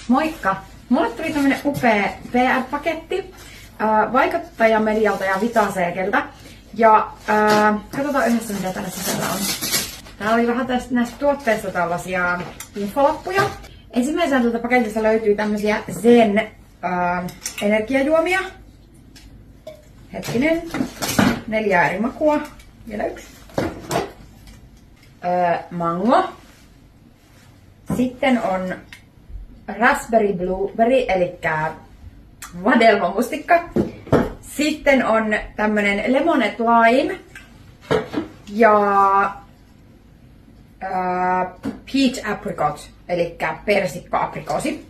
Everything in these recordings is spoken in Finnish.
Moikka! Mulle tuli tämmönen upea PR-paketti vaikuttajamedialta ja Vitaseekeltä. Ja katsotaan yhdessä, mitä tänne sisällä on. Täällä oli vähän näistä tuotteista tällaisia infolappuja. Ensimmäisenä tältä paketista löytyy tämmösiä Zen energiajuomia. Hetkinen. 4 eri makua. Vielä yksi. Mango. Sitten on raspberry blueberry, eli vadelmamustikka. Sitten on tämmönen lemonade lime ja peach apricot, eli persikka-aprikoosi.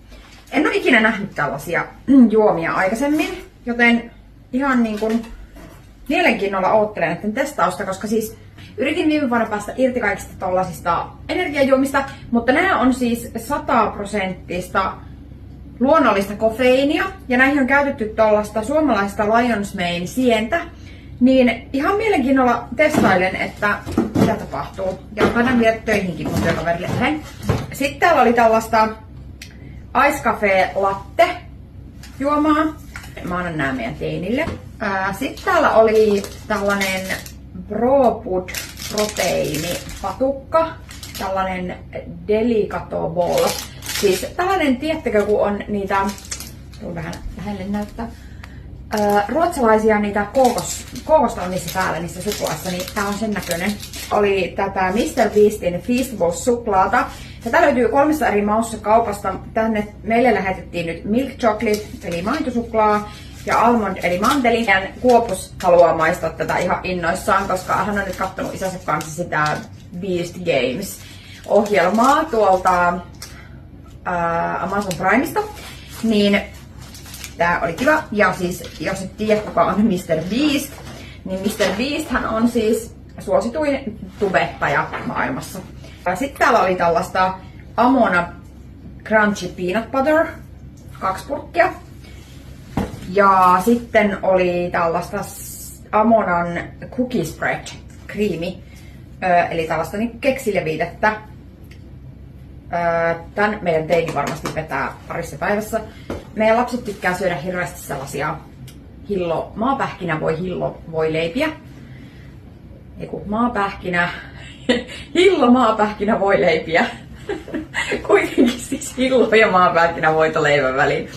En ole ikinä nähnyt tällaisia juomia aikaisemmin, joten ihan niin kuin mielenkiinnolla oottelen näiden testausta, koska siis yritin viime vuonna päästä irti kaikista tollasista energiajuomista, mutta nämä on siis 100% luonnollista kofeiinia ja näihin on käytetty tollasta suomalaista Lion's Mane sientä, niin ihan mielenkiinnolla testailen, että mitä tapahtuu. Ja otan vielä töihinkin mun työkaverille yhden. Sitten täällä oli tällaista Ice Cafe Latte juomaa. Mä annan nää meidän teinille. Sitten täällä oli tällainen ProFood proteiinipatukka. Tällainen Delicato Ball. Siis tällainen, tiettäkö, kun on niitä, tuon vähän lähelle näyttää, ruotsalaisia niitä kookosta on niissä päällä, niissä suklaassa, niin tää on sen näköinen. Oli tätä Mr. Beastin Feastables suklaata. Tätä löytyy 3 eri maussa kaupasta. Tänne meille lähetettiin nyt Milk Chocolate, eli maitosuklaa, ja Almond, eli manteli. Kuopus haluaa maistaa tätä ihan innoissaan, koska hän on nyt katsonut isänsä kanssa sitä Beast Games-ohjelmaa tuolta Amazon Primeista, niin tää oli kiva. Ja siis, jos et tiedä kuka on Mr. Beast, niin Mr. Beast hän on siis suosituin tubettaja maailmassa. Sitten täällä oli tällaista Amona Crunchy Peanut Butter, 2 purkkia. Ja sitten oli tällaista Amonan Cookie Spread, kriimi, eli tällaista niin keksileviitettä. Tän meidän teini varmasti vetää parissa päivässä. Meidän lapset tykkää syödä hirveästi sellaisia maapähkinävoileipiä. Maapähkinävoileipiä. Kuitenkin siis hillo ja maapähkinävoita leivän väliin.